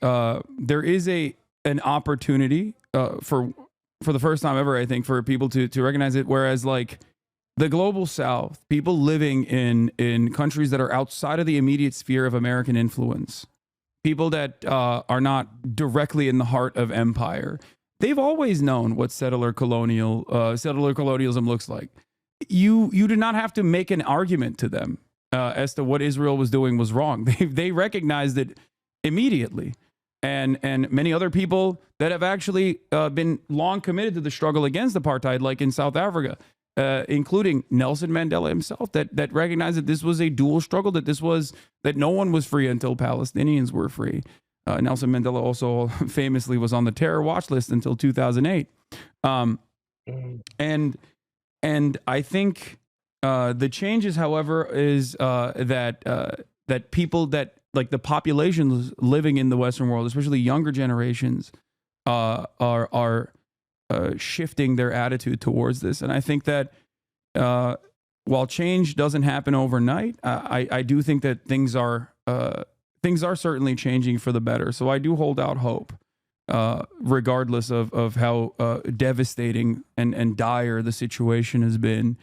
an opportunity for the first time ever, I think, for people to recognize it. Whereas like the global South, people living in countries that are outside of the immediate sphere of American influence, people that are not directly in the heart of empire, they've always known what settler colonialism looks like. You do not have to make an argument to them as to what Israel was doing was wrong. They recognized it immediately, and many other people that have actually been long committed to the struggle against apartheid, like in South Africa, including Nelson Mandela himself, that recognized that this was a dual struggle, that no one was free until Palestinians were free. Nelson Mandela also famously was on the terror watch list until 2008. Um, Mhm. and I think the changes, however, is that people that like the populations living in the Western world, especially younger generations, are shifting their attitude towards this. And I think that while change doesn't happen overnight, I do think that things are certainly changing for the better. So I do hold out hope, regardless of how devastating and dire the situation has been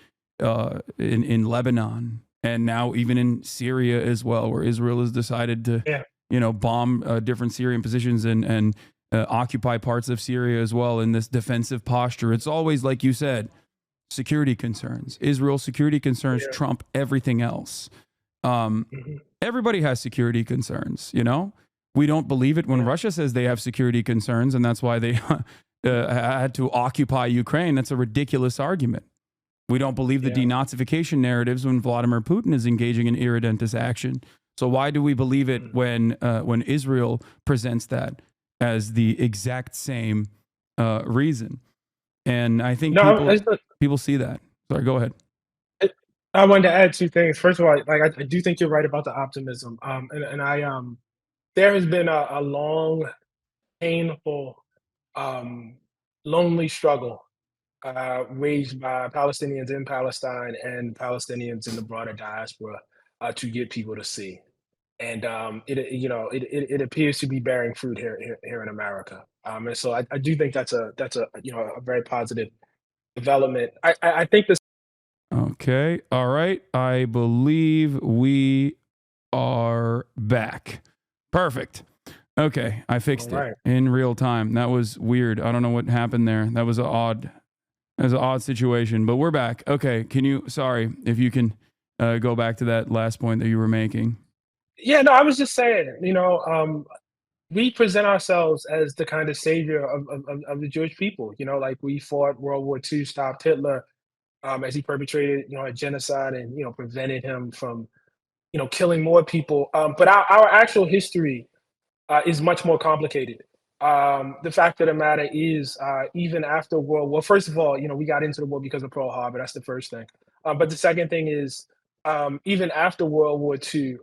in Lebanon, and now even in Syria as well, where Israel has decided to Yeah. bomb different Syrian positions and occupy parts of Syria as well in this defensive posture. It's always, like you said, security concerns. Israel's security concerns Yeah. trump everything else. Mhm. Everybody has security concerns, you know? We don't believe it when Yeah. Russia says they have security concerns, and that's why they had to occupy Ukraine. That's a ridiculous argument. We don't believe the Yeah. denazification narratives when Vladimir Putin is engaging in irredentist action. So why do we believe it when Israel presents that as the exact same reason? And I think No, people see that. Sorry, go ahead. I wanted to add two things. First of all, like I do think you're right about the optimism. And I there has been a long, painful, um, lonely struggle waged by Palestinians in Palestine and Palestinians in the broader diaspora to get people to see. And it appears to be bearing fruit here in America. And so I do think that's a a very positive development. I think this. Okay. All right. I believe we are back. Perfect. Okay. I All fixed it right. in real time. That was weird. I don't know what happened there. That was an odd situation, but we're back. Okay. Sorry if you can go back to that last point that you were making. Yeah, no, I was just saying, we present ourselves as the kind of savior of the Jewish people. Like we fought World War II, stopped Hitler as he perpetrated, a genocide and, prevented him from, killing more people. But our actual history is much more complicated. The fact of the matter is, even after World War, first of all, we got into the war because of Pearl Harbor. That's the first thing. But the second thing is, even after World War II,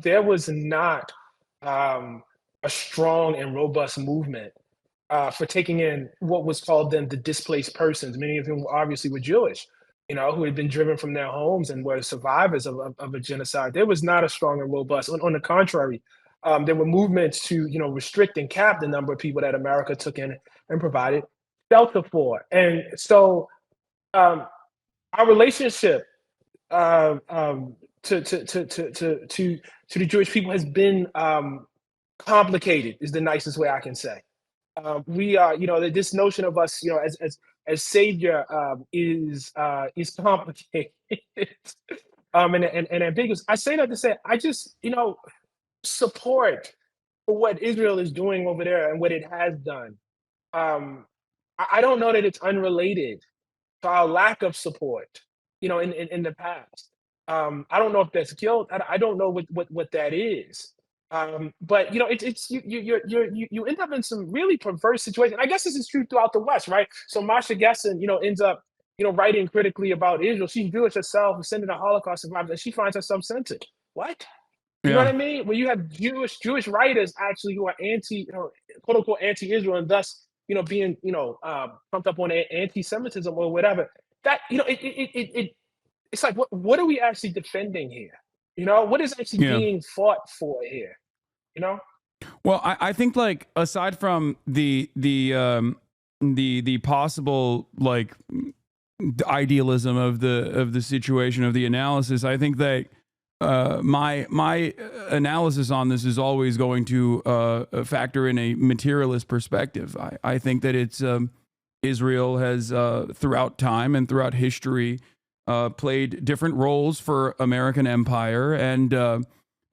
there was not a strong and robust movement for taking in what was called then the displaced persons, many of whom obviously were Jewish, who had been driven from their homes and were survivors of a genocide. There was not a strong and robust. On the contrary, there were movements to, restrict and cap the number of people that America took in and provided shelter for. And so our relationship uh, um, to the Jewish people has been complicated, is the nicest way I can say. We are, this notion of us, as savior is complicated and ambiguous. I say that to say I just, support for what Israel is doing over there and what it has done. Um, I don't know that it's unrelated to our lack of support, in the past. I don't know if that's guilt. I don't know what that is. But it's you end up in some really perverse situations. I guess this is true throughout the West, right? So Masha Gessen, ends up, writing critically about Israel. She's Jewish herself, ascending the Holocaust survivors, and she finds herself censored. What? You know what Yeah. I mean? When you have Jewish writers actually who are quote unquote anti-Israel, and thus being pumped up on anti-Semitism or whatever. That it's like what are we actually defending here? What is actually Yeah. being fought for here? You know? Well, I think like aside from the possible like idealism of the situation of the analysis, I think that my analysis on this is always going to factor in a materialist perspective. I think that it's Israel has throughout time and throughout history played different roles for American empire, and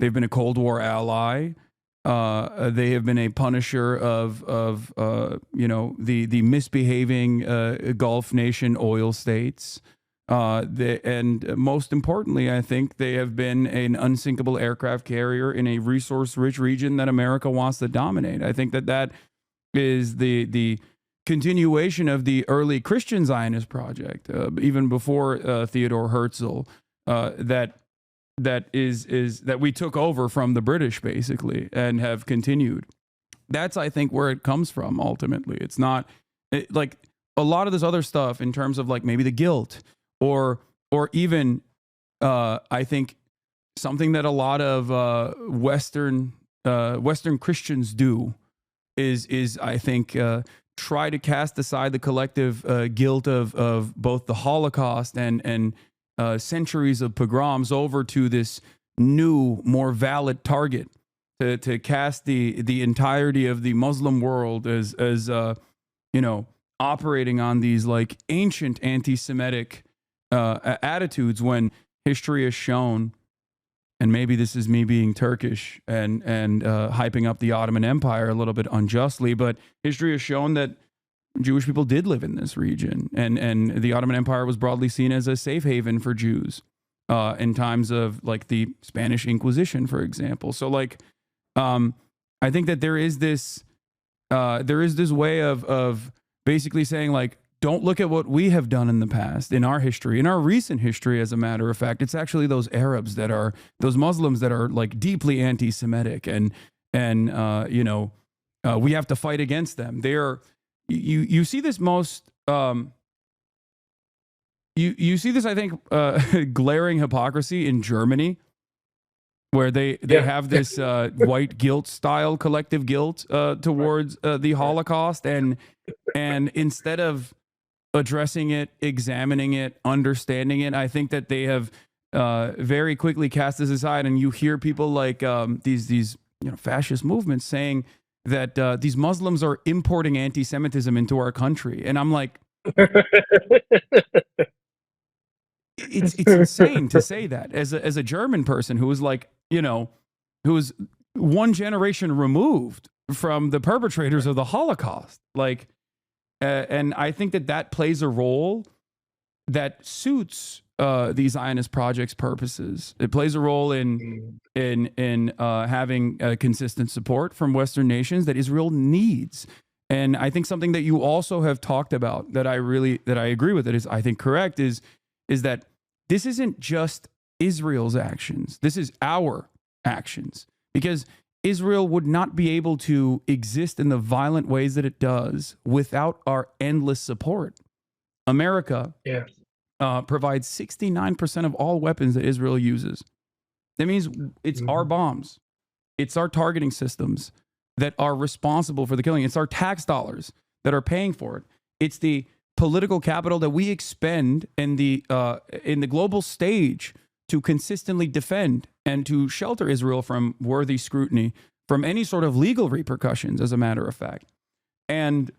they've been a Cold War ally. They have been a punisher of the misbehaving Gulf nation oil states. And most importantly, I think they have been an unsinkable aircraft carrier in a resource-rich region that America wants to dominate. I think that is the continuation of the early Christian Zionist project, even before Theodore Herzl, that we took over from the British basically and have continued. That's, I think, where it comes from ultimately. It's not like a lot of this other stuff in terms of like maybe the guilt or even I think something that a lot of Western Christians do is I think try to cast aside the collective guilt of both the Holocaust and centuries of pogroms over to this new, more valid target to cast the entirety of the Muslim world as operating on these like ancient anti-Semitic attitudes, when history has shown, and maybe this is me being Turkish and hyping up the Ottoman Empire a little bit unjustly, but history has shown that Jewish people did live in this region, and the Ottoman Empire was broadly seen as a safe haven for Jews in times of like the Spanish Inquisition, for example. So like, I think that there is this way of basically saying like, don't look at what we have done in the past, in our history, in our recent history. As a matter of fact, it's actually those Arabs those Muslims that are like deeply anti-Semitic, and we have to fight against them. You see this most you see this, I think, glaring hypocrisy in Germany, where they have this white guilt style collective guilt towards the Holocaust, and instead of addressing it, examining it, understanding it, I think that they have very quickly cast this aside. And you hear people like these fascist movements saying that these Muslims are importing anti-Semitism into our country, and I'm like, it's insane to say that as a German person who was like, who was one generation removed from the perpetrators of the Holocaust, like. And I think that plays a role that suits the Zionist project's purposes. It plays a role in having consistent support from Western nations that Israel needs. And I think something that you also have talked about that I agree with, it is, I think, correct, is that this isn't just Israel's actions. This is our actions, because Israel would not be able to exist in the violent ways that it does without our endless support. America provides 69% of all weapons that Israel uses. That means it's our bombs. It's our targeting systems that are responsible for the killing. It's our tax dollars that are paying for it. It's the political capital that we expend in the global stage to consistently defend and to shelter Israel from worthy scrutiny, from any sort of legal repercussions, as a matter of fact. And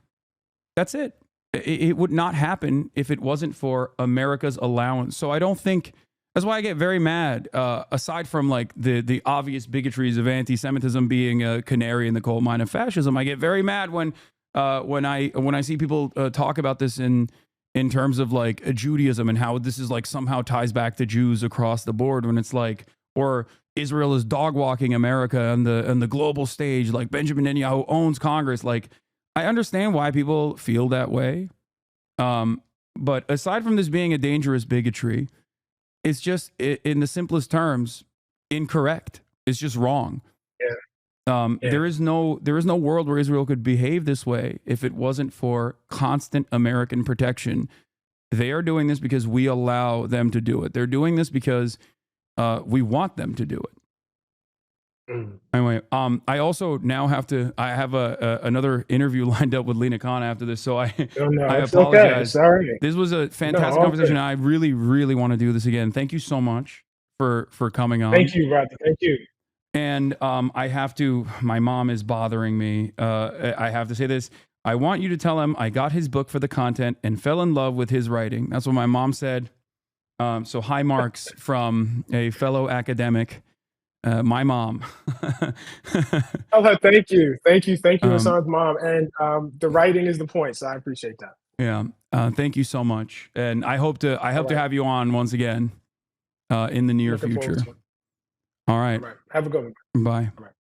that's it. It would not happen if it wasn't for America's allowance. So I don't think, that's why I get very mad, aside from like the obvious bigotries of anti-Semitism being a canary in the coal mine of fascism, I get very mad when I see people talk about this in terms of like Judaism and how this is like somehow ties back to Jews across the board, when it's like, or Israel is dog walking America on the global stage, like Benjamin Netanyahu owns Congress. Like, I understand why people feel that way. But aside from this being a dangerous bigotry, it's just in the simplest terms incorrect. It's just wrong. Yeah. There is no world where Israel could behave this way if it wasn't for constant American protection. They are doing this because we allow them to do it. They're doing this because we want them to do it. Anyway, I also now have to. I have another interview lined up with Lena Khan after this, so I apologize. Okay. Sorry. This was a fantastic conversation. I really, really want to do this again. Thank you so much for coming on. Thank you, brother. Thank you. And I have to. My mom is bothering me. I have to say this. I want you to tell him I got his book for the content and fell in love with his writing. That's what my mom said. So high marks from a fellow academic. My mom. Oh, thank you, Hasan's mom. And the writing is the point, so I appreciate that. Yeah, thank you so much, and I hope to have you on once again in the near future. All right. Have a good one. Bye. All right.